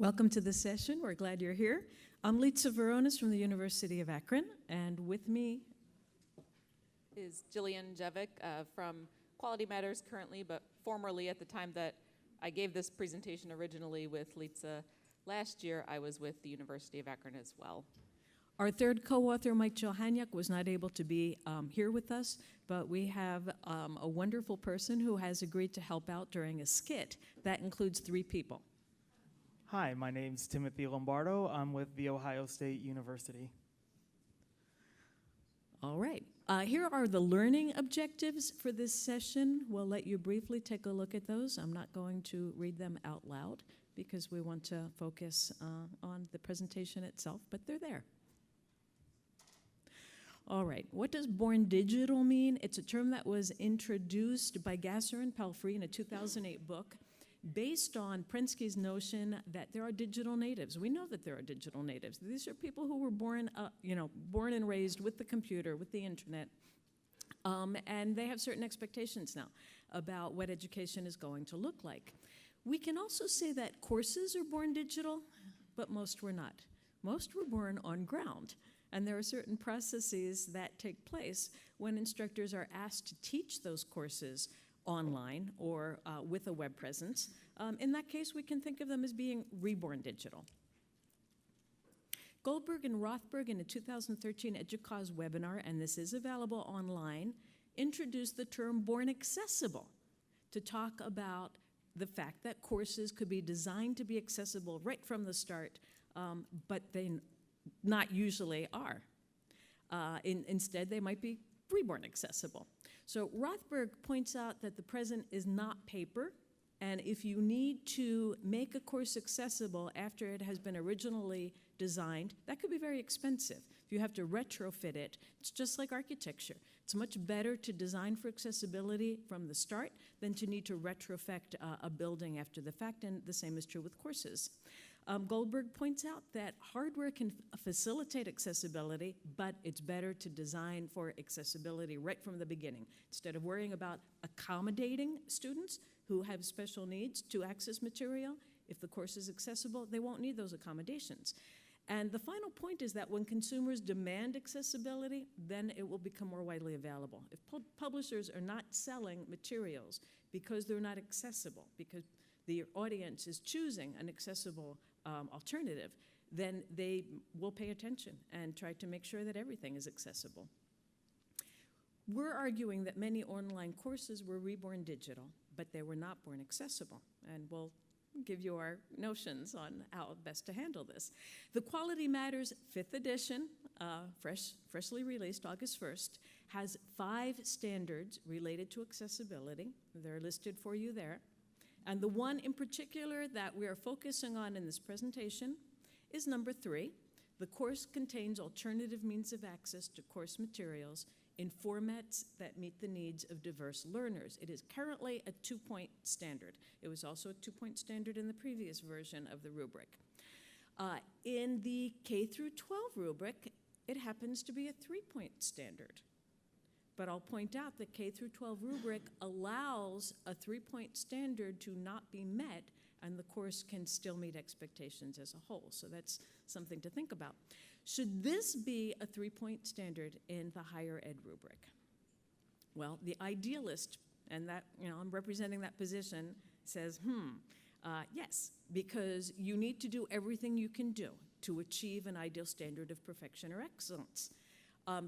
Welcome to the session. We're glad you're here. I'm Evangeline Varonis from the University of Akron, and with me is Jillian Jevack from Quality Matters currently, but formerly at the time that I gave this presentation originally with Litsa last year, I was with the University of Akron as well. Our third co-author, Michael Johanyak, was not able to be here with us, but we have a wonderful person who has agreed to help out during a skit. That includes 3 people. Hi, my name's Timothy Lombardo. I'm with The Ohio State University. All right. Here are the learning objectives for this session. We'll let you briefly take a look at those. I'm not going to read them out loud because we want to focus on the presentation itself, but they're there. All right, what does BornDigital mean? It's a term that was introduced by Gasser and Pelfrey in a 2008 book based on Prensky's notion that there are digital natives. We know that there are digital natives. These are people who were born and raised with the computer, with the internet, and they have certain expectations now about what education is going to look like. We can also say that courses are born digital, but most were not. Most were born on ground. And there are certain processes that take place when instructors are asked to teach those courses online or with a web presence. In that case, we can think of them as being reborn digital. Goldberg and Rothberg in a 2013 EDUCAUSE webinar, and this is available online, introduced the term BornAccessible to talk about the fact that courses could be designed to be accessible right from the start, but they not usually are. Instead, they might be reborn accessible. So Rothberg points out that the present is not paper, and if you need to make a course accessible after it has been originally designed, that could be very expensive. If you have to retrofit it, it's just like architecture. It's much better to design for accessibility from the start than to need to retrofit a building after the fact, and the same is true with courses. Goldberg points out that hardware can facilitate accessibility, but it's better to design for accessibility right from the beginning. Instead of worrying about accommodating students who have special needs to access material, if the course is accessible, they won't need those accommodations. And the final point is that when consumers demand accessibility, then it will become more widely available. If publishers are not selling materials because they're not accessible, because the audience is choosing an accessible alternative, then they will pay attention and try to make sure that everything is accessible. We're arguing that many online courses were reborn digital, but they were not born accessible, and we'll give you our notions on how best to handle this. The Quality Matters 5th edition, freshly released August 1st, has 5 standards related to accessibility. They're listed for you there. And the one in particular that we are focusing on in this presentation is number 3. The course contains alternative means of access to course materials in formats that meet the needs of diverse learners. It is currently a 2-point standard. It was also a 2-point standard in the previous version of the rubric. In the K through 12 rubric, it happens to be a 3-point standard. But I'll point out that K through 12 rubric allows a 3-point standard to not be met, and the course can still meet expectations as a whole. So that's something to think about. Should this be a 3-point standard in the higher ed rubric? Well, the idealist, and that, I'm representing that position, says, yes, because you need to do everything you can do to achieve an ideal standard of perfection or excellence.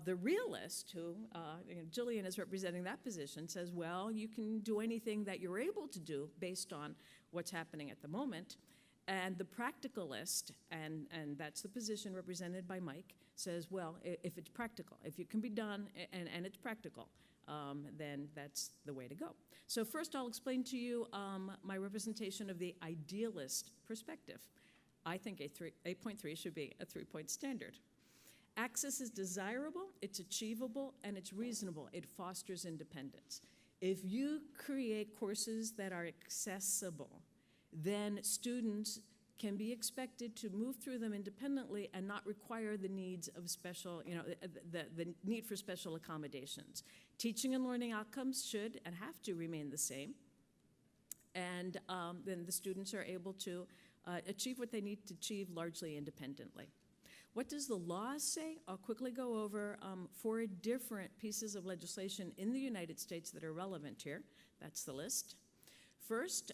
The realist, who Jillian is representing that position, says, well, you can do anything that you're able to do based on what's happening at the moment. And the practicalist, and that's the position represented by Mike, says, well, if it's practical, if it can be done and it's practical, then that's the way to go. So first I'll explain to you my representation of the idealist perspective. I think 8.3 should be a 3-point standard. Access is desirable, it's achievable, and it's reasonable. It fosters independence. If you create courses that are accessible, then students can be expected to move through them independently and not require the needs of special, the need for special accommodations. Teaching and learning outcomes should and have to remain the same. And then the students are able to achieve what they need to achieve largely independently. What does the law say? I'll quickly go over 4 different pieces of legislation in the United States that are relevant here. That's the list. First,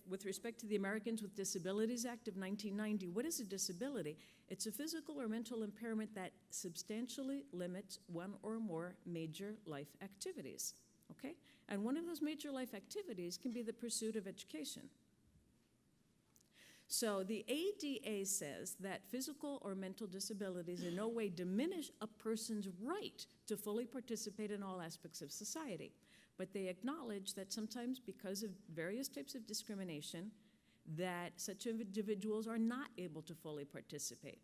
with respect to the Americans with Disabilities Act of 1990, what is a disability? It's a physical or mental impairment that substantially limits one or more major life activities, okay? And one of those major life activities can be the pursuit of education. So the ADA says that physical or mental disabilities in no way diminish a person's right to fully participate in all aspects of society. But they acknowledge that sometimes because of various types of discrimination, that such individuals are not able to fully participate.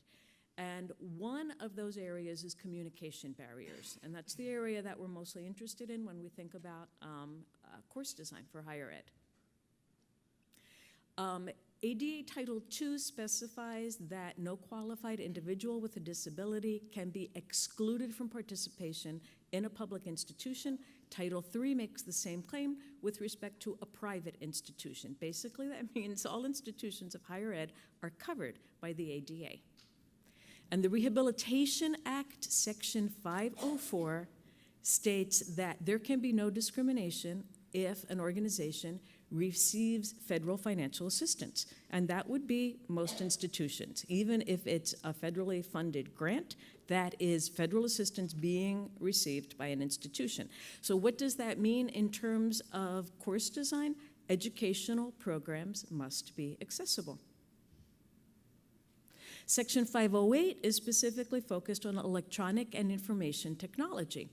And one of those areas is communication barriers. And that's the area that we're mostly interested in when we think about course design for higher ed. ADA Title II specifies that no qualified individual with a disability can be excluded from participation in a public institution. Title III makes the same claim with respect to a private institution. Basically, that means all institutions of higher ed are covered by the ADA. And the Rehabilitation Act, Section 504, states that there can be no discrimination if an organization receives federal financial assistance. And that would be most institutions. Even if it's a federally funded grant, that is federal assistance being received by an institution. So what does that mean in terms of course design? Educational programs must be accessible. Section 508 is specifically focused on electronic and information technology.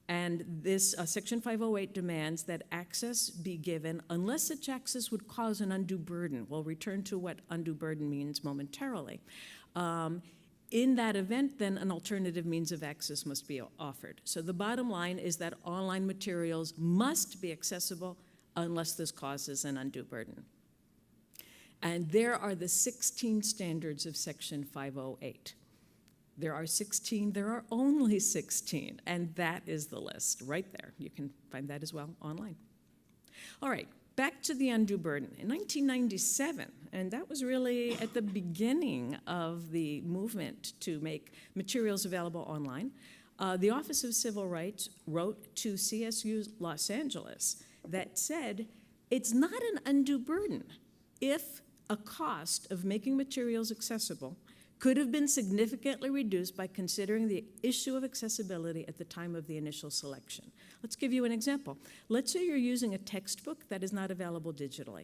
And this Section 508 demands that access be given unless such access would cause an undue burden. We'll return to what undue burden means momentarily. In that event, then an alternative means of access must be offered. So the bottom line is that online materials must be accessible unless this causes an undue burden. And there are the 16 standards of Section 508. There are 16, there are only 16, and that is the list right there. You can find that as well online. All right, back to the undue burden. In 1997, and that was really at the beginning of the movement to make materials available online, the Office of Civil Rights wrote to CSU Los Angeles that said, it's not an undue burden if a cost of making materials accessible could have been significantly reduced by considering the issue of accessibility at the time of the initial selection. Let's give you an example. Let's say you're using a textbook that is not available digitally,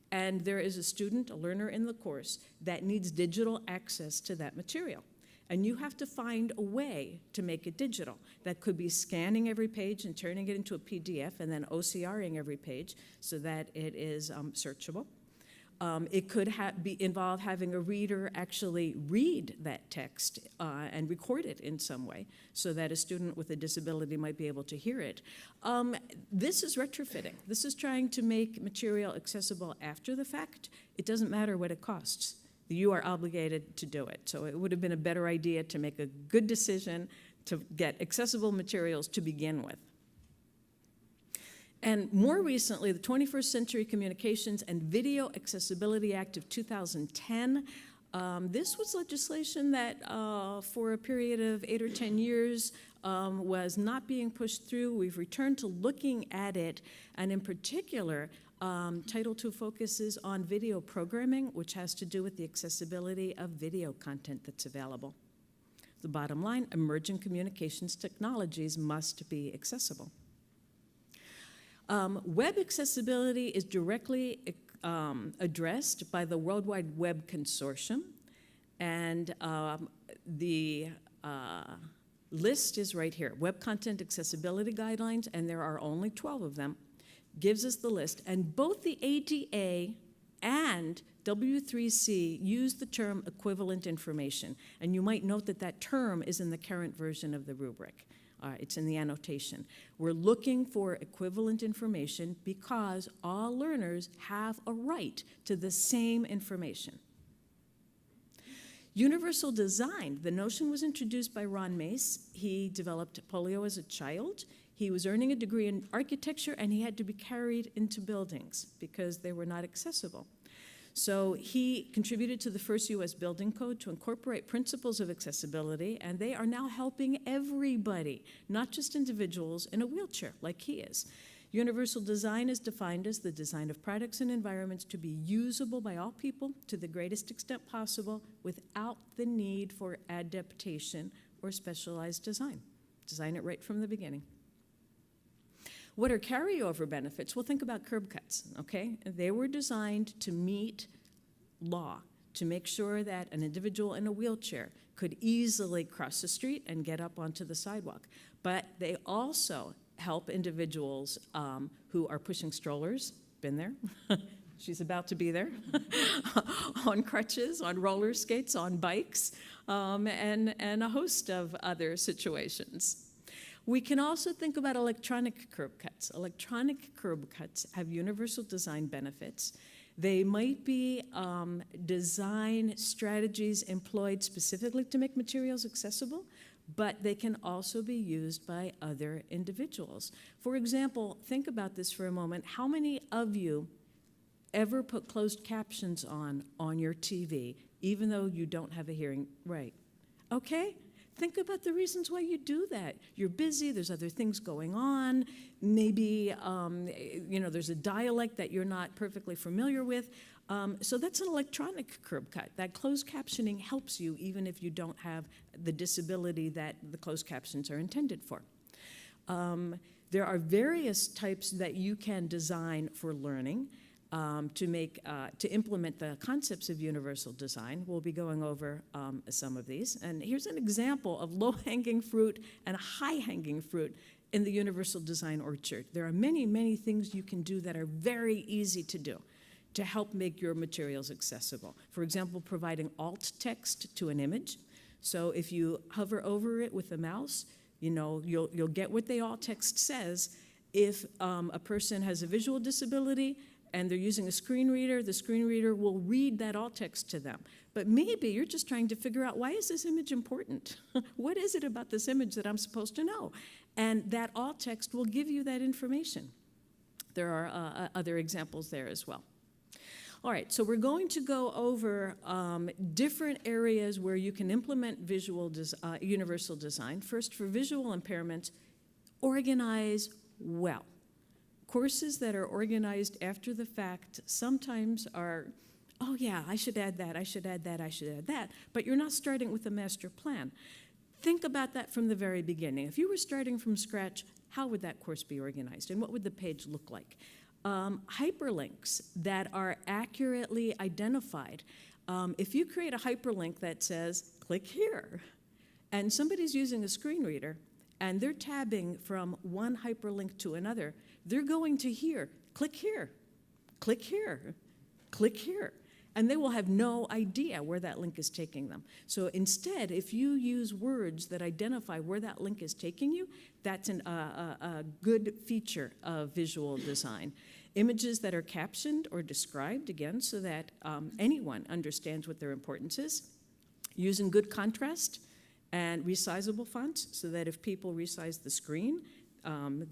and there is a student, a learner in the course, that needs digital access to that material. And you have to find a way to make it digital. That could be scanning every page and turning it into a PDF and then OCRing every page so that it is searchable. It could involve having a reader actually read that text and record it in some way so that a student with a disability might be able to hear it. This is retrofitting. This is trying to make material accessible after the fact. It doesn't matter what it costs. You are obligated to do it. So it would have been a better idea to make a good decision to get accessible materials to begin with. And more recently, the 21st Century Communications and Video Accessibility Act of 2010. This was legislation that for a period of 8 or 10 years was not being pushed through. We've returned to looking at it, and in particular, Title II focuses on video programming, which has to do with the accessibility of video content that's available. The bottom line, emerging communications technologies must be accessible. Web accessibility is directly addressed by the World Wide Web Consortium, and the list is right here. Web Content Accessibility Guidelines, and there are only 12 of them, gives us the list. And both the ADA and W3C use the term equivalent information. And you might note that that term is in the current version of the rubric. It's in the annotation. We're looking for equivalent information because all learners have a right to the same information. Universal design. The notion was introduced by Ron Mace. He developed polio as a child. He was earning a degree in architecture, and he had to be carried into buildings because they were not accessible. So he contributed to the first U.S. building code to incorporate principles of accessibility, and they are now helping everybody, not just individuals in a wheelchair like he is. Universal design is defined as the design of products and environments to be usable by all people to the greatest extent possible without the need for adaptation or specialized design. Design it right from the beginning. What are carryover benefits? Well, think about curb cuts, okay? They were designed to meet law, to make sure that an individual in a wheelchair could easily cross the street and get up onto the sidewalk. But they also help individuals who are pushing strollers, been there, she's about to be there, on crutches, on roller skates, on bikes, and a host of other situations. We can also think about electronic curb cuts. Electronic curb cuts have universal design benefits. They might be design strategies employed specifically to make materials accessible, but they can also be used by other individuals. For example, think about this for a moment. How many of you ever put closed captions on your TV, even though you don't have a hearing right? Okay? Think about the reasons why you do that. You're busy, there's other things going on, maybe there's a dialect that you're not perfectly familiar with. So that's an electronic curb cut. That closed captioning helps you even if you don't have the disability that the closed captions are intended for. There are various types that you can design for learning. To implement the concepts of universal design. We'll be going over some of these. And here's an example of low-hanging fruit and high-hanging fruit in the universal design orchard. There are many, many things you can do that are very easy to do to help make your materials accessible. For example, providing alt text to an image. So if you hover over it with a mouse, you'll get what the alt text says. If a person has a visual disability, and they're using a screen reader, the screen reader will read that alt text to them. But maybe you're just trying to figure out, why is this image important? What is it about this image that I'm supposed to know? And that alt text will give you that information. There are other examples there as well. All right, so we're going to go over different areas where you can implement universal design. First, for visual impairment, organize well. Courses that are organized after the fact sometimes are, oh yeah, I should add that, I should add that, I should add that, but you're not starting with a master plan. Think about that from the very beginning. If you were starting from scratch, how would that course be organized and what would the page look like? Hyperlinks that are accurately identified. If you create a hyperlink that says, click here, and somebody's using a screen reader and they're tabbing from one hyperlink to another, they're going to hear, click here, click here, click here, and they will have no idea where that link is taking them. So instead, if you use words that identify where that link is taking you, that's a good feature of visual design. Images that are captioned or described, again, so that anyone understands what their importance is. Using good contrast and resizable fonts, so that if people resize the screen,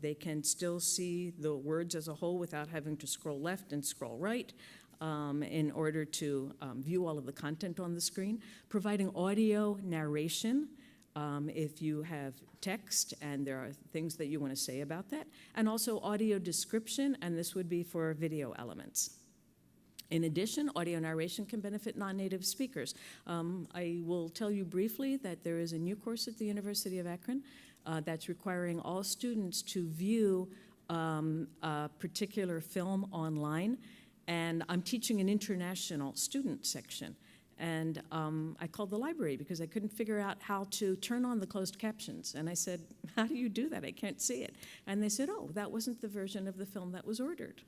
they can still see the words as a whole without having to scroll left and scroll right in order to view all of the content on the screen. Providing audio narration if you have text and there are things that you want to say about that. And also audio description, and this would be for video elements. In addition, audio narration can benefit non-native speakers. I will tell you briefly that there is a new course at the University of Akron that's requiring all students to view a particular film online. And I'm teaching an international student section. And I called the library because I couldn't figure out how to turn on the closed captions. And I said, how do you do that? I can't see it. And they said, oh, that wasn't the version of the film that was ordered.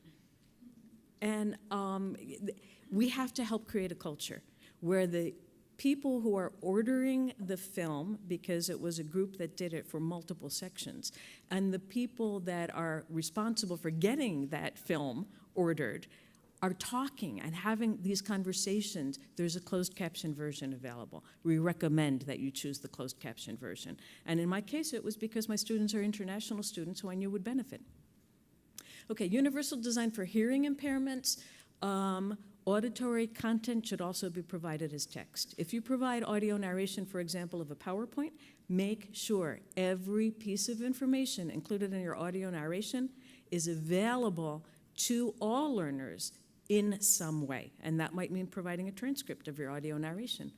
And we have to help create a culture where the people who are ordering the film, because it was a group that did it for multiple sections, and the people that are responsible for getting that film ordered are talking and having these conversations. There's a closed caption version available. We recommend that you choose the closed caption version. And in my case, it was because my students are international students who I knew would benefit. Okay, universal design for hearing impairments. Auditory content should also be provided as text. If you provide audio narration, for example, of a PowerPoint, make sure every piece of information included in your audio narration is available to all learners in some way, and that might mean providing a transcript of your audio narration.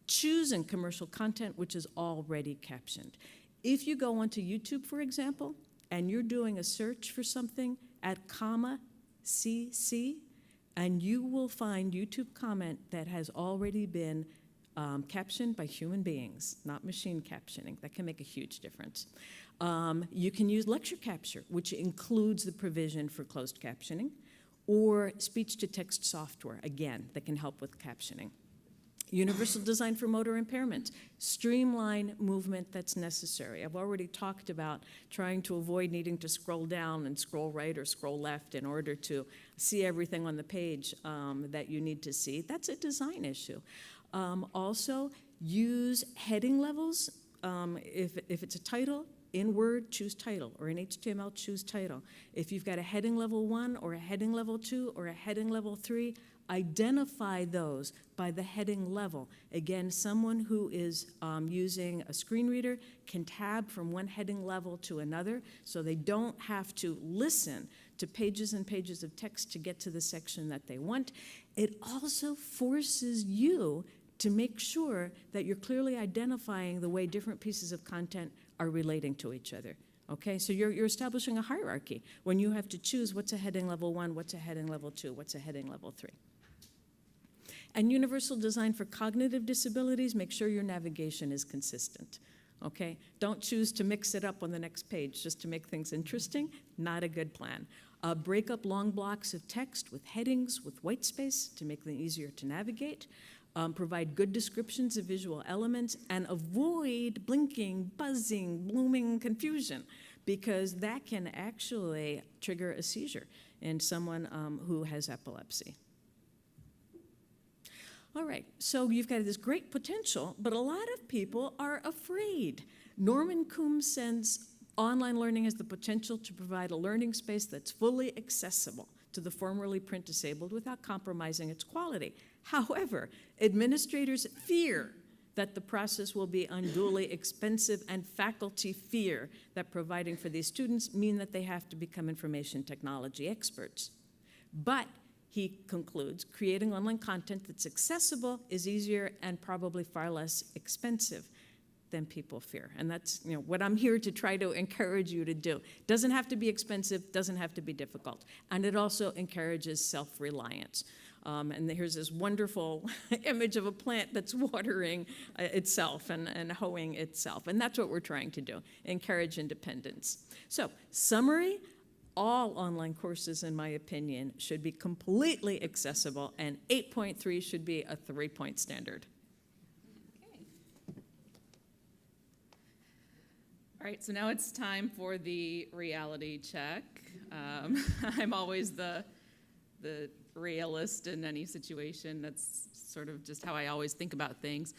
Choosing commercial content which is already captioned. If you go onto YouTube, for example, and you're doing a search for something at CC, and you will find YouTube comment that has already been captioned by human beings, not machine captioning. That can make a huge difference. You can use lecture capture, which includes the provision for closed captioning, or speech-to-text software, again, that can help with captioning. Universal design for motor impairment. Streamline movement that's necessary. I've already talked about trying to avoid needing to scroll down and scroll right or scroll left in order to see everything on the page that you need to see. That's a design issue. Also, use heading levels. If it's a title, in Word, choose title, or in HTML, choose title. If you've got a heading level 1 or a heading level 2 or a heading level 3, identify those by the heading level. Again, someone who is using a screen reader can tab from one heading level to another, so they don't have to listen to pages and pages of text to get to the section that they want. It also forces you to make sure that you're clearly identifying the way different pieces of content are relating to each other. Okay, so you're establishing a hierarchy when you have to choose what's a heading level 1, what's a heading level 2, what's a heading level 3. And universal design for cognitive disabilities, make sure your navigation is consistent. Okay, don't choose to mix it up on the next page just to make things interesting. Not a good plan. Break up long blocks of text with headings with white space to make them easier to navigate. Provide good descriptions of visual elements, and avoid blinking, buzzing, blooming confusion, because that can actually trigger a seizure in someone who has epilepsy. All right, so you've got this great potential, but a lot of people are afraid. Norman Coombs says online learning has the potential to provide a learning space that's fully accessible to the formerly print disabled without compromising its quality. However, administrators fear that the process will be unduly expensive, and faculty fear that providing for these students mean that they have to become information technology experts. But he concludes, creating online content that's accessible is easier and probably far less expensive than people fear. And that's what I'm here to try to encourage you to do. Doesn't have to be expensive, doesn't have to be difficult. And it also encourages self-reliance. And here's this wonderful image of a plant that's watering itself and hoeing itself. And that's what we're trying to do, encourage independence. So, summary, all online courses, in my opinion, should be completely accessible, and 8.3 should be a 3-point standard. All right, so now it's time for the reality check. I'm always the realist in any situation. That's sort of just how I always think about things.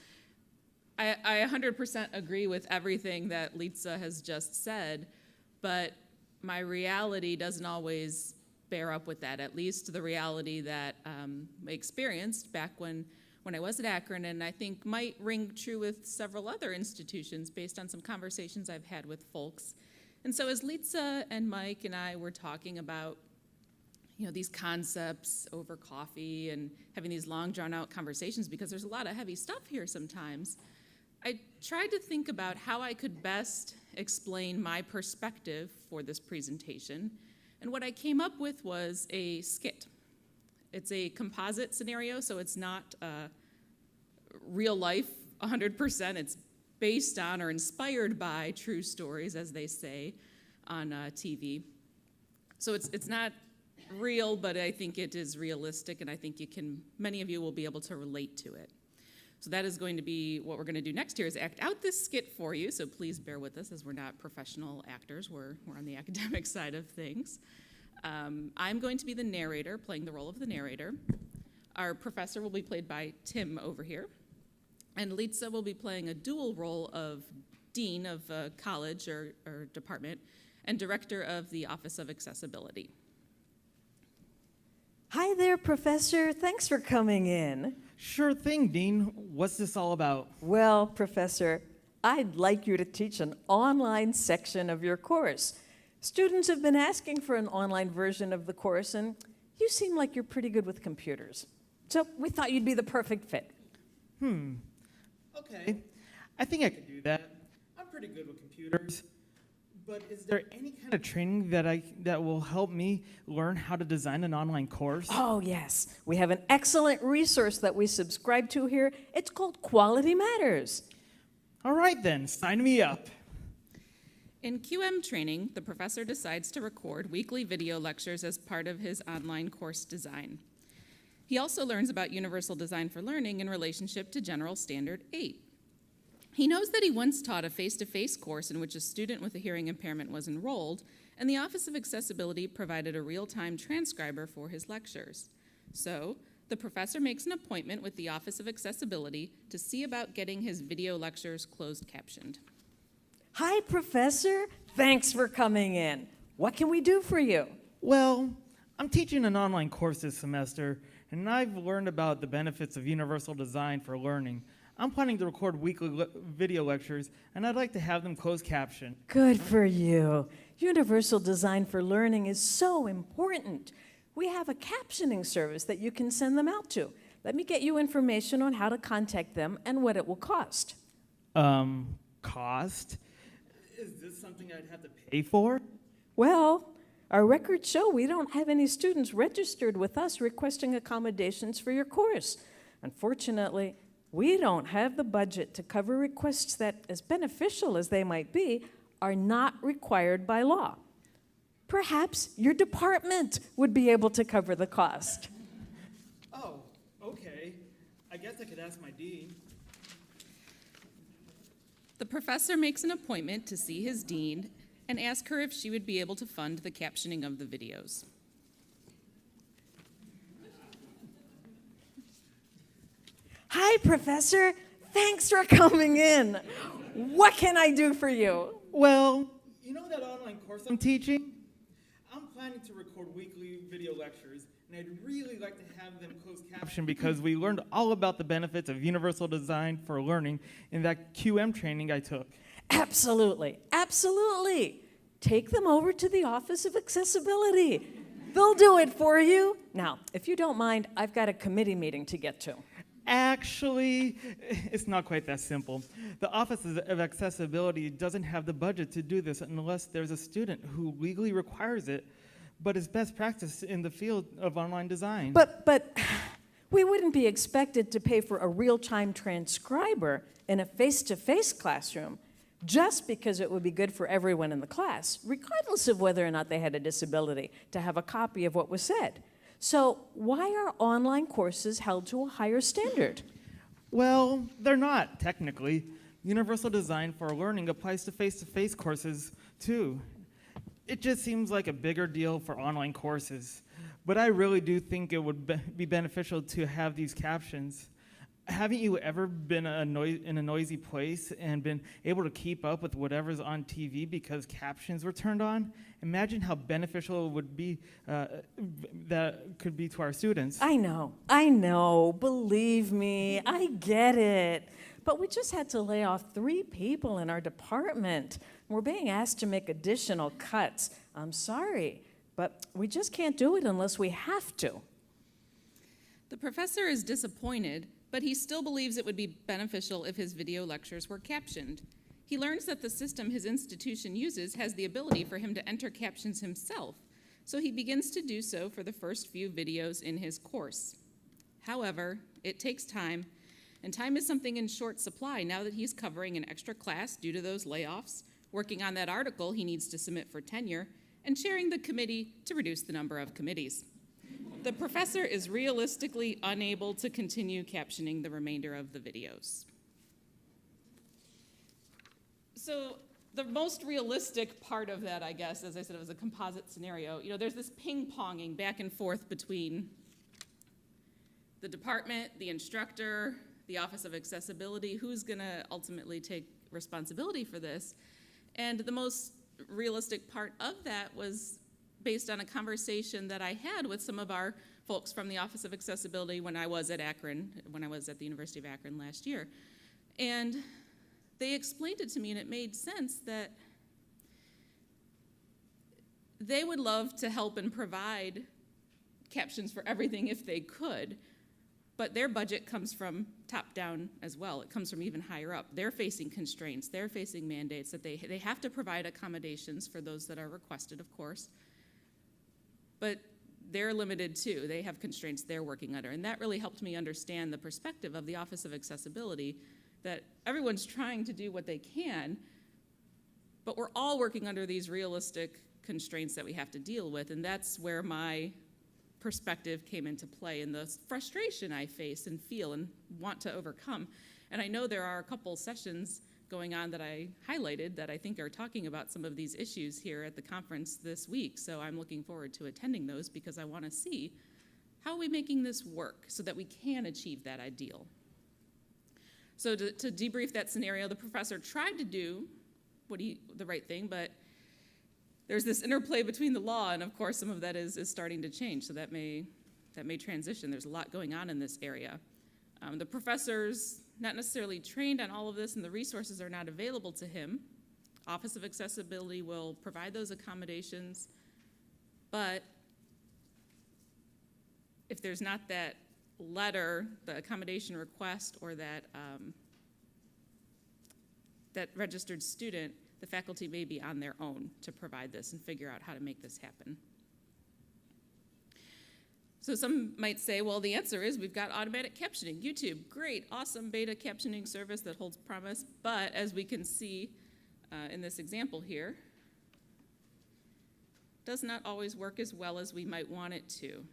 I 100% agree with everything that Litsa has just said, but my reality doesn't always bear up with that, at least the reality that I experienced back when I was at Akron, and I think might ring true with several other institutions based on some conversations I've had with folks. And so as Litsa and Mike and I were talking about these concepts over coffee and having these long drawn-out conversations, because there's a lot of heavy stuff here sometimes, I tried to think about how I could best explain my perspective for this presentation. And what I came up with was a skit. It's a composite scenario, so it's not real life 100%. It's based on or inspired by true stories, as they say on TV. So it's not real, but I think it is realistic, and I think many of you will be able to relate to it. So that is going to be what we're going to do next here, is act out this skit for you, so please bear with us, as we're not professional actors. We're on the academic side of things. I'm going to be the narrator, playing the role of the narrator. Our professor will be played by Tim over here. And Litsa will be playing a dual role of dean of a college or department and director of the Office of Accessibility. Hi there, Professor. Thanks for coming in. Sure thing, Dean. What's this all about? Well, Professor, I'd like you to teach an online section of your course. Students have been asking for an online version of the course, and you seem like you're pretty good with computers. So we thought you'd be the perfect fit. Okay. I think I could do that. I'm pretty good with computers. But is there any kind of training that will help me learn how to design an online course? Oh, yes. We have an excellent resource that we subscribe to here. It's called Quality Matters. All right then, sign me up. In QM training, the professor decides to record weekly video lectures as part of his online course design. He also learns about Universal Design for Learning in relationship to General Standard 8. He knows that he once taught a face-to-face course in which a student with a hearing impairment was enrolled, and the Office of Accessibility provided a real-time transcriber for his lectures. So, the professor makes an appointment with the Office of Accessibility to see about getting his video lectures closed captioned. Hi, Professor. Thanks for coming in. What can we do for you? Well, I'm teaching an online course this semester, and I've learned about the benefits of Universal Design for Learning. I'm planning to record weekly video lectures, and I'd like to have them closed captioned. Good for you. Universal Design for Learning is so important. We have a captioning service that you can send them out to. Let me get you information on how to contact them and what it will cost. Cost? Is this something I'd have to pay for? Well, our records show we don't have any students registered with us requesting accommodations for your course. Unfortunately, we don't have the budget to cover requests that, as beneficial as they might be, are not required by law. Perhaps your department would be able to cover the cost. Oh, okay. I guess I could ask my dean. The professor makes an appointment to see his dean and ask her if she would be able to fund the captioning of the videos. Hi, Professor. Thanks for coming in. What can I do for you? Well, you know that online course I'm teaching? I'm planning to record weekly video lectures, and I'd really like to have them closed captioned because we learned all about the benefits of Universal Design for Learning in that QM training I took. Absolutely. Absolutely. Take them over to the Office of Accessibility. They'll do it for you. Now, if you don't mind, I've got a committee meeting to get to. Actually, it's not quite that simple. The Office of Accessibility doesn't have the budget to do this unless there's a student who legally requires it, but is best practice in the field of online design. But we wouldn't be expected to pay for a real-time transcriber in a face-to-face classroom just because it would be good for everyone in the class, regardless of whether or not they had a disability, to have a copy of what was said. So why are online courses held to a higher standard? Well, they're not, technically. Universal Design for Learning applies to face-to-face courses, too. It just seems like a bigger deal for online courses. But I really do think it would be beneficial to have these captions. Haven't you ever been in a noisy place and been able to keep up with whatever's on TV because captions were turned on? Imagine how beneficial it would be, that could be to our students. I know, believe me, I get it. But we just had to lay off 3 people in our department. We're being asked to make additional cuts. I'm sorry, but we just can't do it unless we have to. The professor is disappointed, but he still believes it would be beneficial if his video lectures were captioned. He learns that the system his institution uses has the ability for him to enter captions himself, so he begins to do so for the first few videos in his course. However, it takes time, and time is something in short supply now that he's covering an extra class due to those layoffs, working on that article he needs to submit for tenure, and chairing the committee to reduce the number of committees. The professor is realistically unable to continue captioning the remainder of the videos. So the most realistic part of that, I guess, as I said, it was a composite scenario. You know, there's this ping-ponging back and forth between the department, the instructor, the Office of Accessibility, who's gonna ultimately take responsibility for this. And the most realistic part of that was based on a conversation that I had with some of our folks from the Office of Accessibility when I was at Akron, when I was at the University of Akron last year. And they explained it to me, and it made sense that they would love to help and provide captions for everything if they could, but their budget comes from top down as well. It comes from even higher up. They're facing constraints. They're facing mandates that they have to provide accommodations for those that are requested, of course, but they're limited too. They have constraints they're working under, and that really helped me understand the perspective of the Office of Accessibility, that everyone's trying to do what they can, but we're all working under these realistic constraints that we have to deal with, and that's where my perspective came into play and the frustration I face and feel and want to overcome. And I know there are a couple sessions going on that I highlighted that I think are talking about some of these issues here at the conference this week, so I'm looking forward to attending those because I want to see how are we making this work so that we can achieve that ideal. So to debrief that scenario, the professor tried to do the right thing, but there's this interplay between the law, and of course some of that is starting to change, so that may transition. There's a lot going on in this area. The professor's not necessarily trained on all of this, and the resources are not available to him. Office of Accessibility will provide those accommodations, but if there's not that letter, the accommodation request, or that registered student, the faculty may be on their own to provide this and figure out how to make this happen. So some might say, well, the answer is we've got automatic captioning. YouTube, great, awesome beta captioning service that holds promise, but as we can see in this example here, does not always work as well as we might want it to.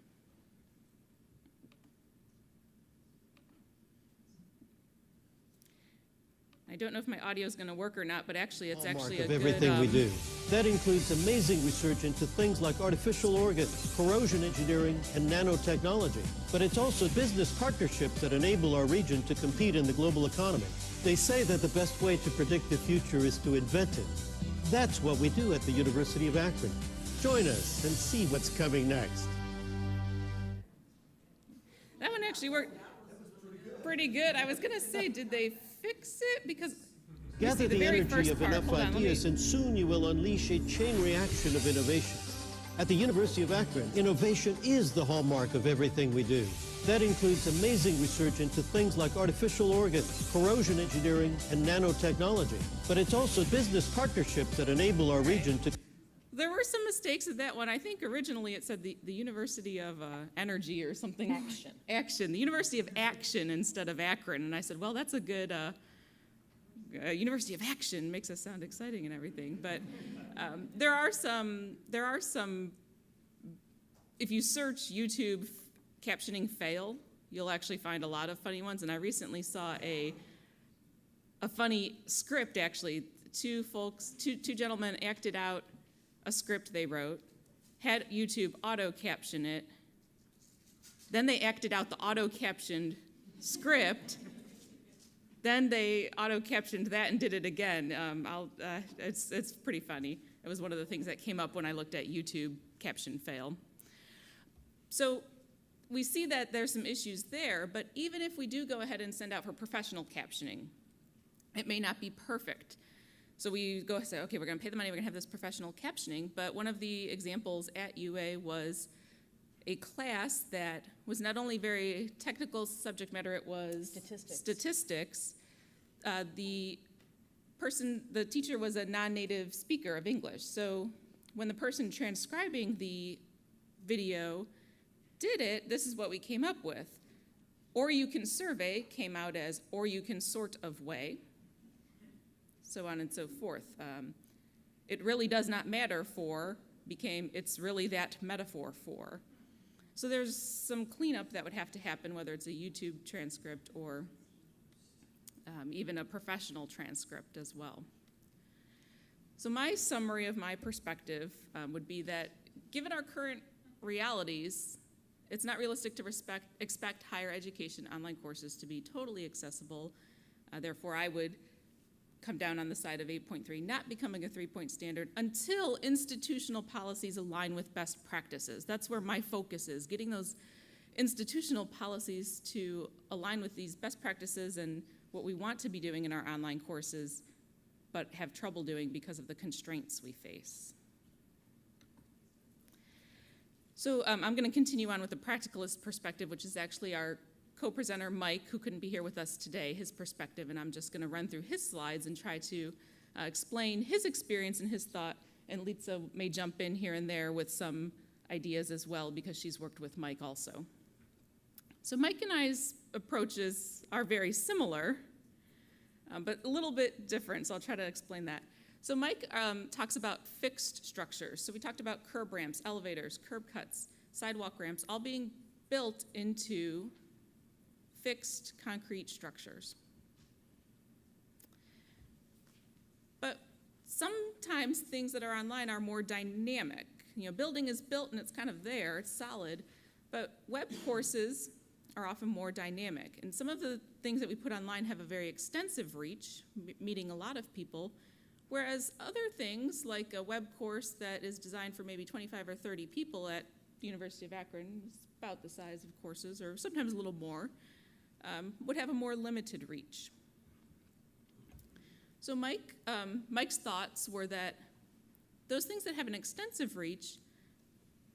I don't know if my audio is going to work or not, but actually it's actually a good... everything we do. That includes amazing research into things like artificial organs, corrosion engineering, and nanotechnology. But it's also business partnerships that enable our region to compete in the global economy. They say that the best way to predict the future is to invent it. That's what we do at the University of Akron. Join us and see what's coming next. That one actually worked pretty good. I was going to say, did they fix it? Because gather the energy of enough ideas, and soon you will unleash a chain reaction of innovation. At the University of Akron, innovation is the hallmark of everything we do. That includes amazing research into things like artificial organs, corrosion engineering, and nanotechnology. But it's also business partnerships that enable our region to... There were some mistakes with that one. I think originally it said the University of Energy or something. Action. Action. The University of Action instead of Akron. And I said, well, that's a good University of Action. Makes us sound exciting and everything. But there are some, if you search YouTube captioning fail, you'll actually find a lot of funny ones. And I recently saw a funny script, actually. Two gentlemen acted out a script they wrote, had YouTube auto-caption it, then they acted out the auto-captioned script, then they auto-captioned that and did it again. It's pretty funny. It was one of the things that came up when I looked at YouTube caption fail. So we see that there's some issues there, but even if we do go ahead and send out for professional captioning, it may not be perfect. So we go and say, okay, we're going to pay the money, we're going to have this professional captioning, but one of the examples at UA was a class that was not only very technical subject matter, it was statistics. The teacher was a non-native speaker of English, so when the person transcribing the video did it, this is what we came up with. Or you can survey came out as, or you can sort of weigh, so on and so forth. It really does not matter it's really that metaphor for. So there's some cleanup that would have to happen, whether it's a YouTube transcript or even a professional transcript as well. So my summary of my perspective would be that given our current realities, it's not realistic to expect higher education online courses to be totally accessible. Therefore, I would come down on the side of 8.3 not becoming a 3-point standard until institutional policies align with best practices. That's where my focus is, getting those institutional policies to align with these best practices and what we want to be doing in our online courses, but have trouble doing because of the constraints we face. So I'm going to continue on with the practicalist perspective, which is actually our co-presenter, Mike, who couldn't be here with us today, his perspective, and I'm just going to run through his slides and try to explain his experience and his thought, and Litsa may jump in here and there with some ideas as well, because she's worked with Mike also. So Mike and I's approaches are very similar, but a little bit different, so I'll try to explain that. So Mike talks about fixed structures. So we talked about curb ramps, elevators, curb cuts, sidewalk ramps, all being built into fixed concrete structures. But sometimes things that are online are more dynamic. You know, building is built and it's kind of there, it's solid, but web courses are often more dynamic. And some of the things that we put online have a very extensive reach, meeting a lot of people, whereas other things, like a web course that is designed for maybe 25 or 30 people at the University of Akron, is about the size of courses, or sometimes a little more, would have a more limited reach. So Mike's thoughts were that those things that have an extensive reach,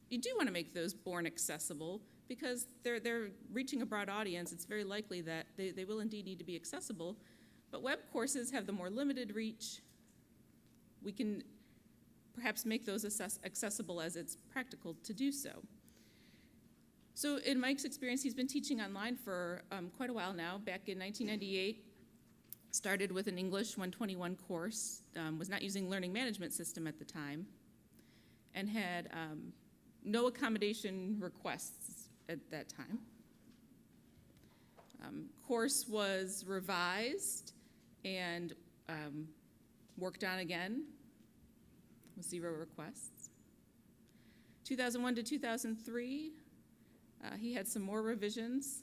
you do want to make those born accessible, because they're reaching a broad audience. It's very likely that they will indeed need to be accessible. But web courses have the more limited reach. We can perhaps make those accessible as it's practical to do so. So in Mike's experience, he's been teaching online for quite a while now. Back in 1998, started with an English 121 course, was not using learning management system at the time, and had no accommodation requests at that time. Course was revised and worked on again with 0 requests. 2001 to 2003, he had some more revisions,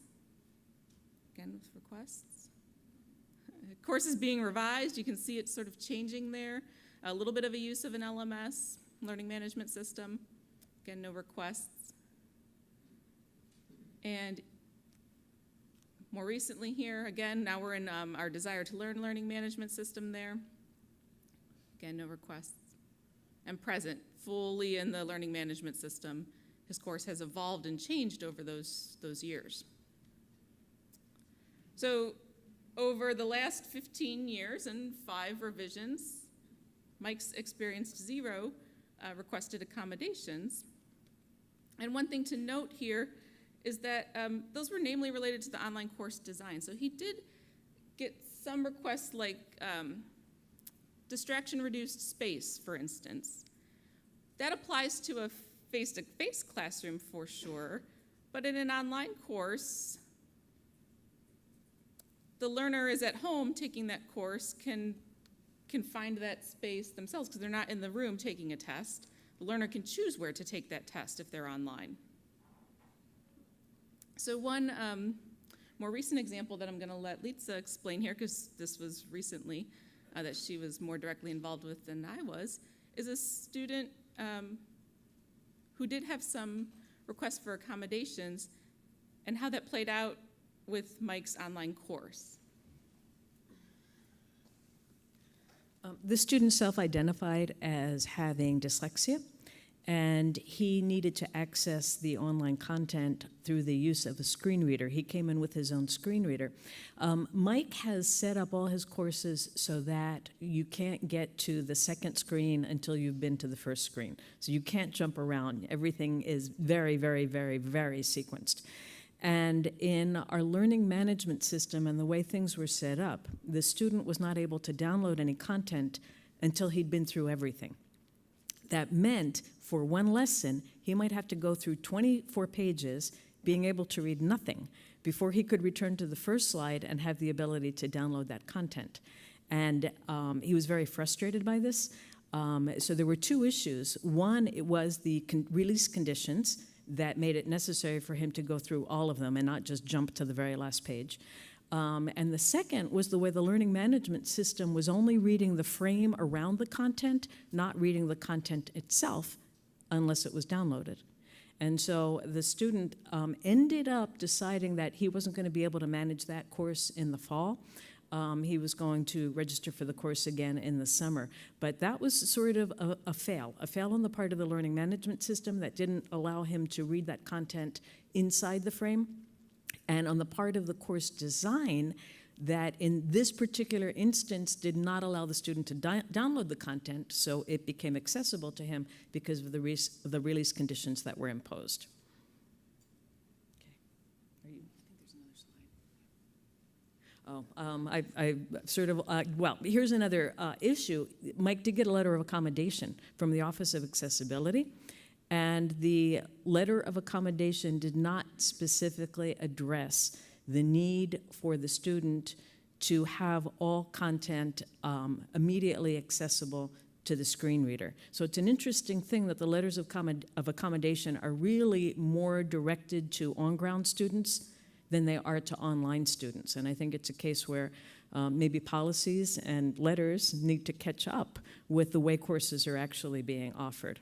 again with requests. Course is being revised. You can see it sort of changing there. A little bit of a use of an LMS, learning management system. Again, no requests. And more recently here, again, now we're in our Desire to Learn learning management system there. Again, no requests. And present, fully in the learning management system. His course has evolved and changed over those years. So over the last 15 years and 5 revisions, Mike's experienced 0 requested accommodations. And one thing to note here is that those were namely related to the online course design. So he did get some requests like distraction-reduced space, for instance. That applies to a face-to-face classroom for sure, but in an online course, the learner is at home taking that course, can find that space themselves because they're not in the room taking a test. The learner can choose where to take that test if they're online. So one more recent example that I'm going to let Litsa explain here, because this was recently that she was more directly involved with than I was, is a student who did have some requests for accommodations and how that played out with Mike's online course. The student self-identified as having dyslexia, and he needed to access the online content through the use of a screen reader. He came in with his own screen reader. Mike has set up all his courses so that you can't get to the second screen until you've been to the first screen. So you can't jump around. Everything is very, very, very, very sequenced. And in our learning management system and the way things were set up, the student was not able to download any content until he'd been through everything. That meant for one lesson, he might have to go through 24 pages, being able to read nothing, before he could return to the first slide and have the ability to download that content. And he was very frustrated by this. So there were 2 issues. One, it was the release conditions that made it necessary for him to go through all of them and not just jump to the very last page. And the second was the way the learning management system was only reading the frame around the content, not reading the content itself unless it was downloaded. And so the student ended up deciding that he wasn't going to be able to manage that course in the fall. He was going to register for the course again in the summer. But that was sort of a fail on the part of the learning management system that didn't allow him to read that content inside the frame. And on the part of the course design, that in this particular instance did not allow the student to download the content, so it became accessible to him because of the release conditions that were imposed. Okay. I sort of, well, here's another issue. Mike did get a letter of accommodation from the Office of Accessibility. And the letter of accommodation did not specifically address the need for the student to have all content immediately accessible to the screen reader. So it's an interesting thing that the letters of accommodation are really more directed to on-ground students than they are to online students. And I think it's a case where maybe policies and letters need to catch up with the way courses are actually being offered.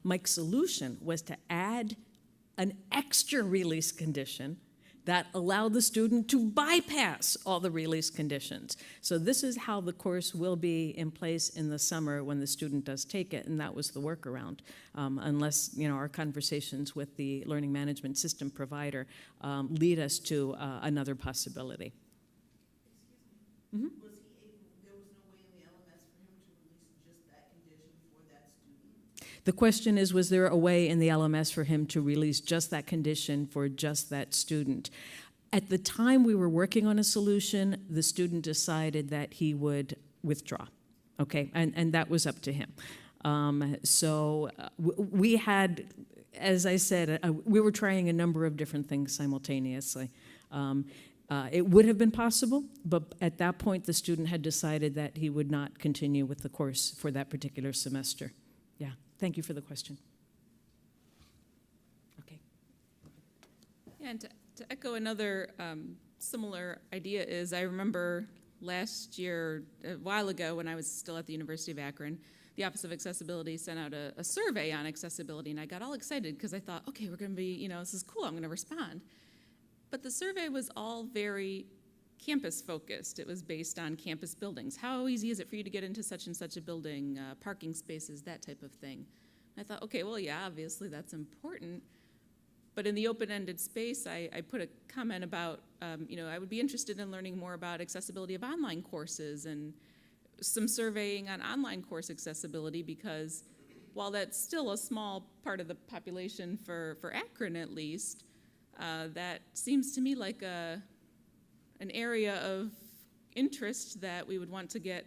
Mike's solution was to add an extra release condition that allowed the student to bypass all the release conditions. So this is how the course will be in place in the summer when the student does take it, and that was the workaround, unless our conversations with the learning management system provider lead us to another possibility. Mm-hmm. The question is, was there a way in the LMS for him to release just that condition for just that student? At the time we were working on a solution, the student decided that he would withdraw, okay? And that was up to him. We had, as I said, we were trying a number of different things simultaneously. It would have been possible, but at that point the student had decided that he would not continue with the course for that particular semester. Yeah. Thank you for the question. Okay. And to echo another similar idea is, I remember last year, a while ago when I was still at the University of Akron, the Office of Accessibility sent out a survey on accessibility, and I got all excited because I thought, okay, we're going to be, this is cool, I'm going to respond. But the survey was all very campus focused. It was based on campus buildings. How easy is it for you to get into such and such a building, parking spaces, that type of thing. And I thought, okay, well, yeah, obviously that's important. But in the open-ended space, I put a comment about, I would be interested in learning more about accessibility of online courses and some surveying on online course accessibility, because while that's still a small part of the population for Akron at least, that seems to me like an area of interest that we would want to get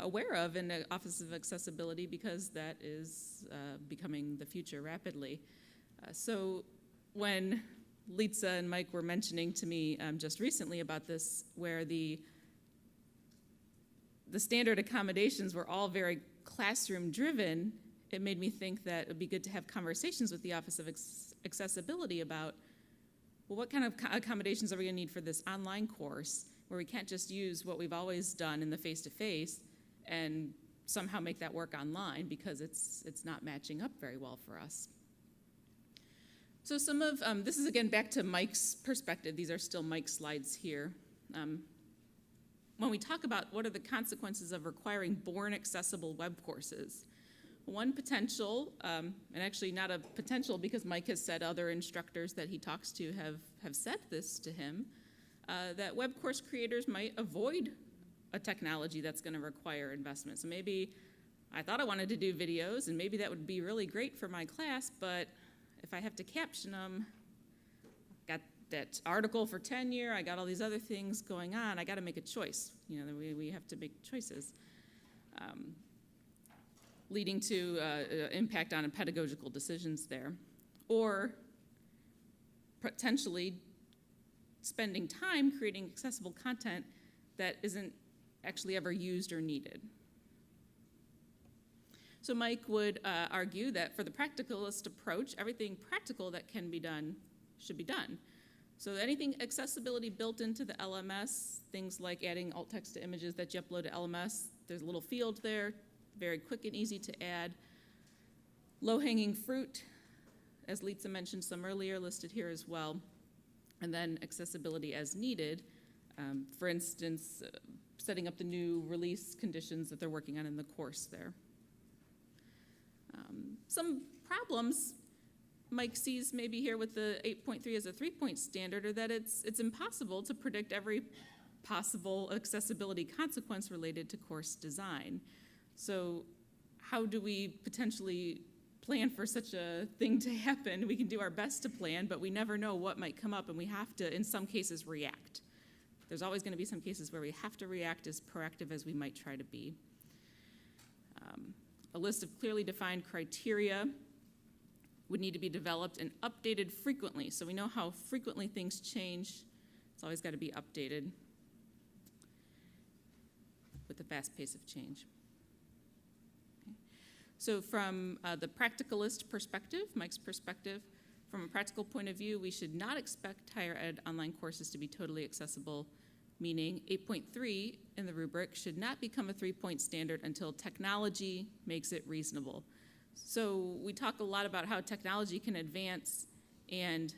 aware of in the Office of Accessibility, because that is becoming the future rapidly. So when Lisa and Mike were mentioning to me just recently about this, where the standard accommodations were all very classroom driven, it made me think that it would be good to have conversations with the Office of Accessibility about, well, what kind of accommodations are we going to need for this online course, where we can't just use what we've always done in the face-to-face and somehow make that work online, because it's not matching up very well for us. So some of, this is again back to Mike's perspective. These are still Mike's slides here. When we talk about what are the consequences of requiring born-accessible web courses, one potential, and actually not a potential because Mike has said other instructors that he talks to have said this to him, that web course creators might avoid a technology that's going to require investment. So maybe I thought I wanted to do videos, and maybe that would be really great for my class, but if I have to caption them, got that article for tenure, I got all these other things going on, I got to make a choice. We have to make choices. Leading to impact on pedagogical decisions there, or potentially spending time creating accessible content that isn't actually ever used or needed. So Mike would argue that for the practicalist approach, everything practical that can be done should be done. So anything accessibility built into the LMS, things like adding alt text to images that you upload to LMS, there's a little field there, very quick and easy to add. Low-hanging fruit, as Litsa mentioned some earlier, listed here as well. And then accessibility as needed, for instance, setting up the new release conditions that they're working on in the course there. Some problems Mike sees maybe here with the 8.3 as a 3-point standard are that it's impossible to predict every possible accessibility consequence related to course design. So how do we potentially plan for such a thing to happen? We can do our best to plan, but we never know what might come up, and we have to, in some cases, react. There's always going to be some cases where we have to react as proactive as we might try to be. A list of clearly defined criteria would need to be developed and updated frequently. So we know how frequently things change. It's always got to be updated with the fast pace of change. Okay. So from the practicalist perspective, Mike's perspective, from a practical point of view, we should not expect higher ed online courses to be totally accessible, meaning 8.3 in the rubric should not become a 3-point standard until technology makes it reasonable. So we talk a lot about how technology can advance and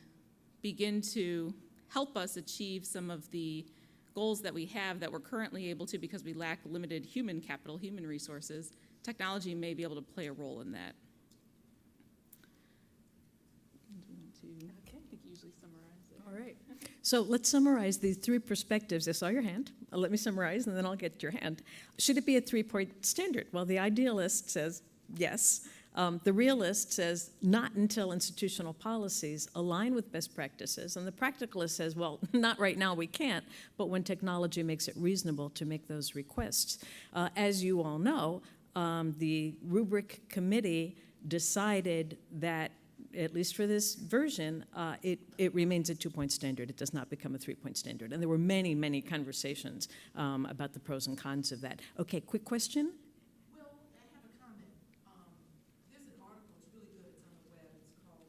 begin to help us achieve some of the goals that we have that we're currently able to because we lack limited human capital, human resources. Technology may be able to play a role in that. Okay. I think you usually summarize it. All right. So let's summarize these 3 perspectives. I saw your hand. Let me summarize, and then I'll get your hand. Should it be a 3-point standard? Well, the idealist says yes. The realist says not until institutional policies align with best practices. And the practicalist says, well, not right now, we can't, but when technology makes it reasonable to make those requests. As you all know, the rubric committee decided that, at least for this version, it remains a 2-point standard. It does not become a 3-point standard. And there were many, many conversations about the pros and cons of that. Okay, quick question? Well, I have a comment. There's an article, it's really good, it's on the web, it's called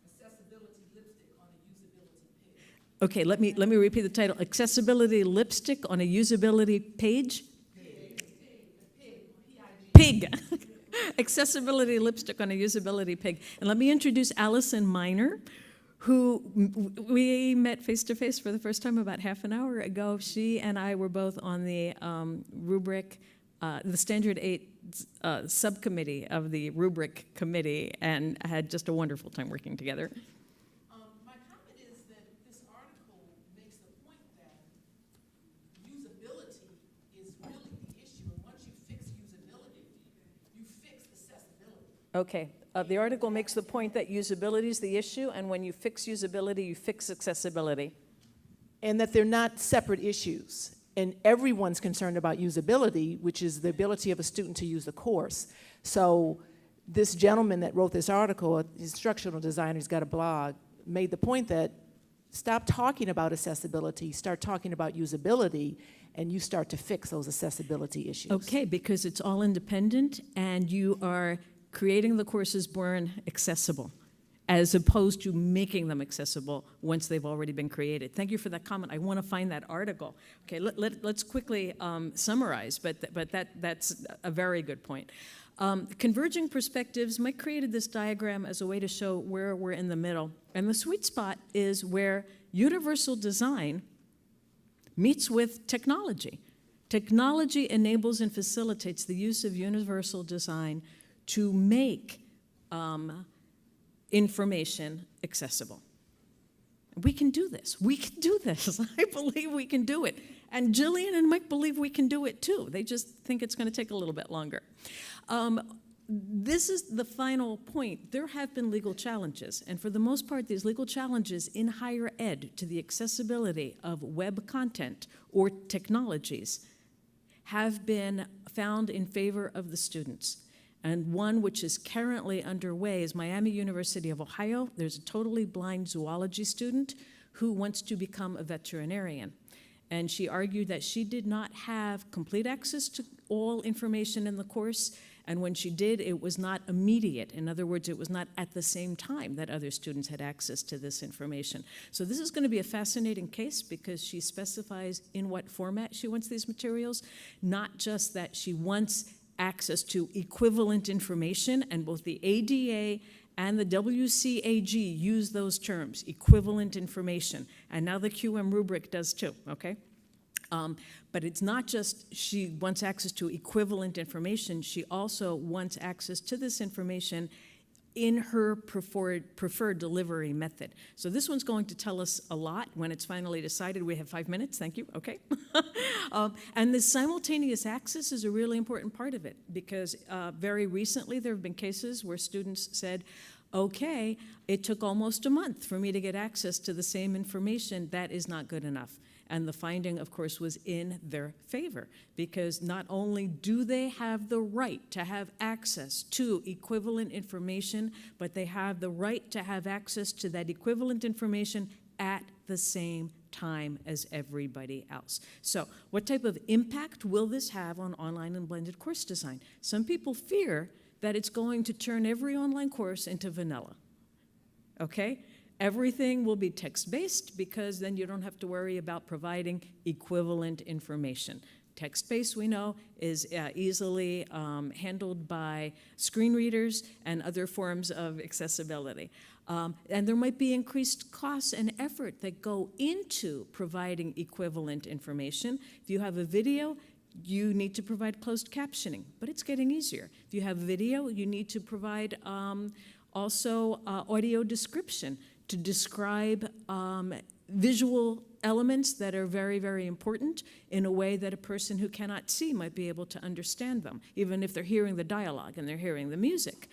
Accessibility Lipstick on a Usability Page. Okay, let me repeat the title. Accessibility lipstick on a usability page? Pig. Accessibility lipstick on a usability pig. And let me introduce Allison Miner, who we met face-to-face for the first time about half an hour ago. She and I were both on the rubric, the Standard 8 subcommittee of the rubric committee, and had just a wonderful time working together. My comment is that this article makes the point that usability is really the issue, and once you fix usability, you fix accessibility. Okay, the article makes the point that usability is the issue, and when you fix usability, you fix accessibility. And that they're not separate issues. And everyone's concerned about usability, which is the ability of a student to use the course. So this gentleman that wrote this article, an instructional designer, he's got a blog, made the point that stop talking about accessibility, start talking about usability, and you start to fix those accessibility issues. Okay, because it's all independent, and you are creating the courses born accessible, as opposed to making them accessible once they've already been created. Thank you for that comment. I want to find that article. Okay, let's quickly summarize, but that's a very good point. Converging perspectives, Mike created this diagram as a way to show where we're in the middle. And the sweet spot is where universal design meets with technology. Technology enables and facilitates the use of universal design to make information accessible. We can do this. We can do this. I believe we can do it. And Jillian and Mike believe we can do it too. They just think it's going to take a little bit longer. This is the final point. There have been legal challenges, and for the most part, these legal challenges in higher ed to the accessibility of web content or technologies have been found in favor of the students. And one which is currently underway is Miami University of Ohio. There's a totally blind zoology student who wants to become a veterinarian. And she argued that she did not have complete access to all information in the course, And when she did, it was not immediate. In other words, it was not at the same time that other students had access to this information. So this is going to be a fascinating case because she specifies in what format she wants these materials, not just that she wants access to equivalent information, and both the ADA and the WCAG use those terms, equivalent information, and now the QM rubric does too, okay? But it's not just she wants access to equivalent information, she also wants access to this information in her preferred delivery method. So this one's going to tell us a lot when it's finally decided. We have 5 minutes, thank you, okay. And the simultaneous access is a really important part of it because very recently there have been cases where students said, okay, it took almost a month for me to get access to the same information. That is not good enough. And the finding, of course, was in their favor because not only do they have the right to have access to equivalent information, but they have the right to have access to that equivalent information at the same time as everybody else. So what type of impact will this have on online and blended course design? Some people fear that it's going to turn every online course into vanilla, okay? Everything will be text-based because then you don't have to worry about providing equivalent information. Text-based, we know, is easily handled by screen readers and other forms of accessibility. And there might be increased costs and effort that go into providing equivalent information. If you have a video, you need to provide closed captioning, but it's getting easier. If you have video, you need to provide also audio description to describe visual elements that are very, very important in a way that a person who cannot see might be able to understand them, even if they're hearing the dialogue and they're hearing the music.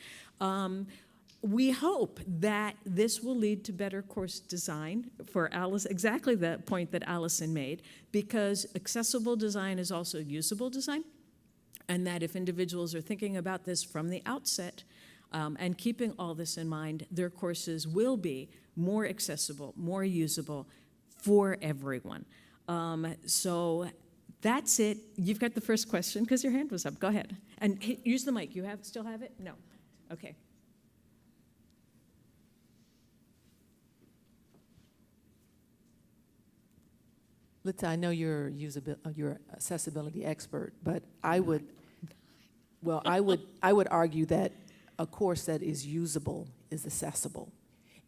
We hope that this will lead to better course design for Alice, exactly the point that Allison made, because accessible design is also usable design, and that if individuals are thinking about this from the outset and keeping all this in mind, their courses will be more accessible, more usable for everyone. So that's it. You've got the first question because your hand was up. Go ahead. And use the mic. You still have it? No. Okay. Litza, I know you're accessibility expert, but I would argue that a course that is usable is accessible.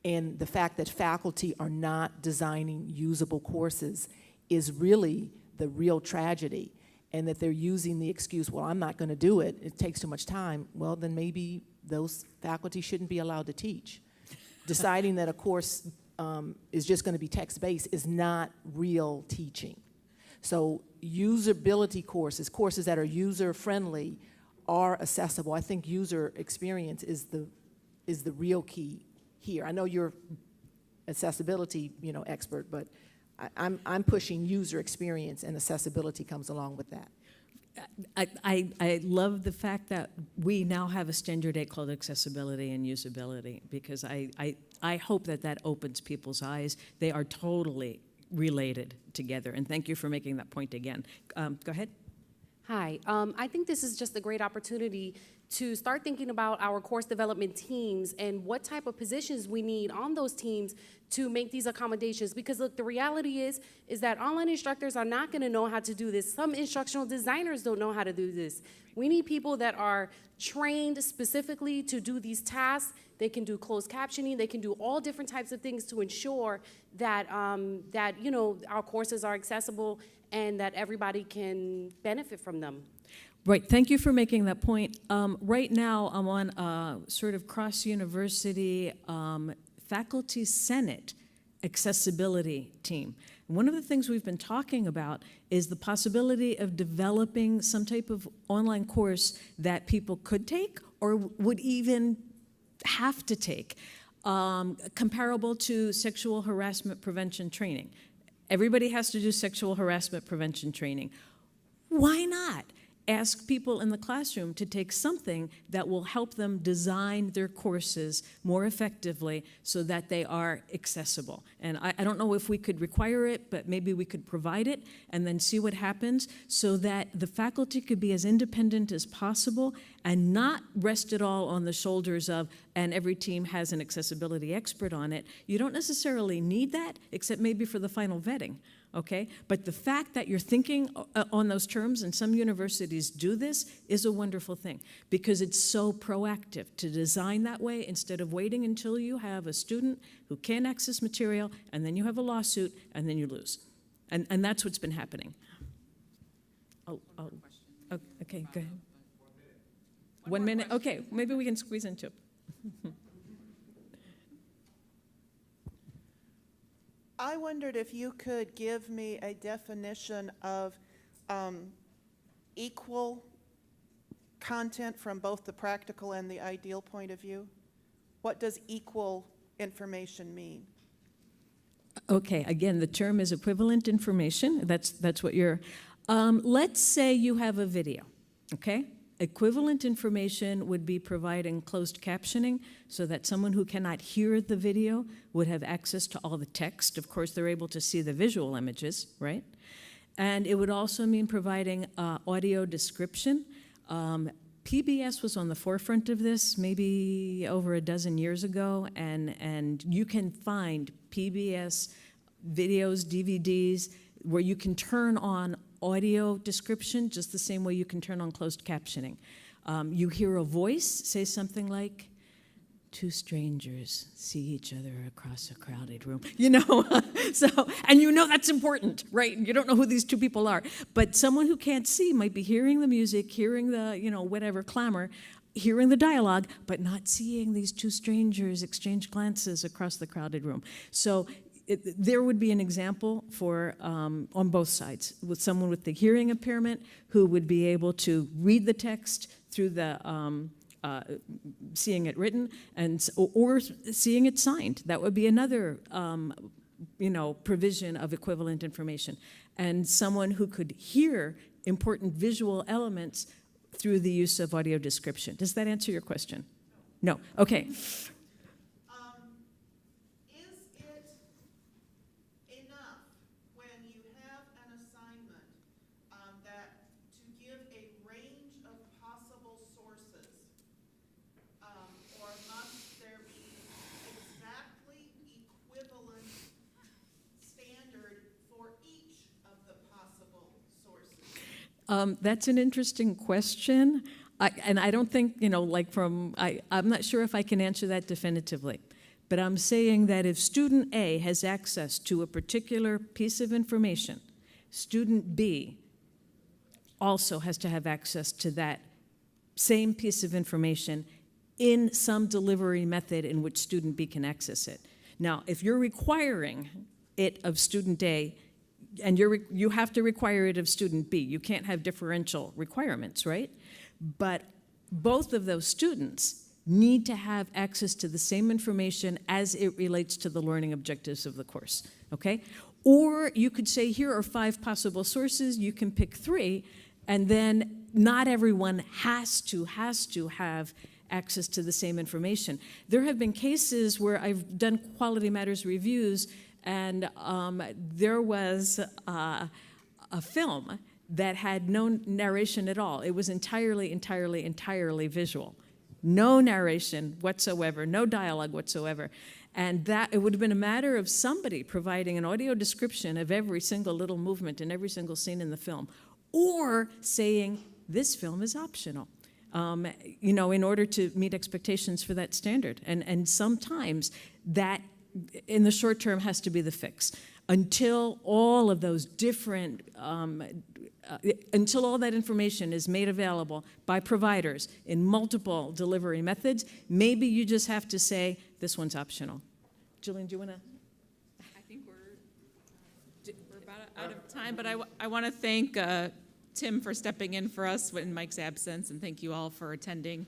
And the fact that faculty are not designing usable courses is really the real tragedy, and that they're using the excuse, well, I'm not going to do it, it takes too much time. Well, then maybe those faculty shouldn't be allowed to teach. Deciding that a course is just going to be text-based is not real teaching. So usability courses, courses that are user-friendly, are accessible. I think user experience is the real key here. I know you're accessibility, expert, but I'm pushing user experience, and accessibility comes along with that. I love the fact that we now have a standard 8 called accessibility and usability, because I hope that opens people's eyes. They are totally related together, and thank you for making that point again. Go ahead. Hi, I think this is just a great opportunity to start thinking about our course development teams and what type of positions we need on those teams to make these accommodations. Because look, the reality is that online instructors are not gonna know how to do this. Some instructional designers don't know how to do this. We need people that are trained specifically to do these tasks. They can do closed captioning, they can do all different types of things to ensure that, our courses are accessible and that everybody can benefit from them. Right, thank you for making that point. Right now, I'm on a sort of cross-university faculty senate accessibility team. One of the things we've been talking about is the possibility of developing some type of online course that people could take or would even have to take, comparable to sexual harassment prevention training. Everybody has to do sexual harassment prevention training. Why not? ask people in the classroom to take something that will help them design their courses more effectively so that they are accessible. And I don't know if we could require it, but maybe we could provide it and then see what happens so that the faculty could be as independent as possible and not rest it all on the shoulders of, and every team has an accessibility expert on it. You don't necessarily need that, except maybe for the final vetting. Okay, but the fact that you're thinking on those terms, and some universities do this, is a wonderful thing because it's so proactive to design that way instead of waiting until you have a student who can't access material and then you have a lawsuit and then you lose. And that's what's been happening. Okay, go ahead. 1 minute? Okay, maybe we can squeeze in two. I wondered if you could give me a definition of equal content from both the practical and the ideal point of view. What does equal information mean? Okay, again, the term is equivalent information. That's what you're, let's say you have a video, okay? Equivalent information would be providing closed captioning so that someone who cannot hear the video would have access to all the text. Of course, they're able to see the visual images, right? And it would also mean providing audio description. PBS was on the forefront of this maybe over a dozen years ago, and you can find PBS videos, DVDs, where you can turn on audio description just the same way you can turn on closed captioning. You hear a voice say something like, "Two strangers see each other across a crowded room." You know, and you know that's important, right? You don't know who these two people are. But someone who can't see might be hearing the music, hearing the, whatever clamor, hearing the dialogue, but not seeing these two strangers exchange glances across the crowded room. So there would be an example for, on both sides, with someone with the hearing impairment who would be able to read the text through the seeing it written or seeing it signed. That would be another provision of equivalent information. And someone who could hear important visual elements through the use of audio description. Does that answer your question? No. Okay. That's an interesting question. And I don't think, I'm not sure if I can answer that definitively. But I'm saying that if student A has access to a particular piece of information, student B also has to have access to that same piece of information in some delivery method in which student B can access it. Now, if you're requiring it of student A, and you have to require it of student B. You can't have differential requirements, right? But both of those students need to have access to the same information as it relates to the learning objectives of the course, okay? Or you could say, here are 5 possible sources, you can pick 3, and then not everyone has to have access to the same information. There have been cases where I've done quality matters reviews, and there was a film that had no narration at all. It was entirely visual. No narration whatsoever, no dialogue whatsoever. And that it would have been a matter of somebody providing an audio description of every single little movement and every single scene in the film, or saying, this film is optional, in order to meet expectations for that standard. And sometimes that, in the short term, has to be the fix. Until all of those different, until all that information is made available by providers in multiple delivery methods, maybe you just have to say, this one's optional. Jillian, do you want to? I think we're about out of time, but I want to thank Tim for stepping in for us in Mike's absence, and thank you all for attending.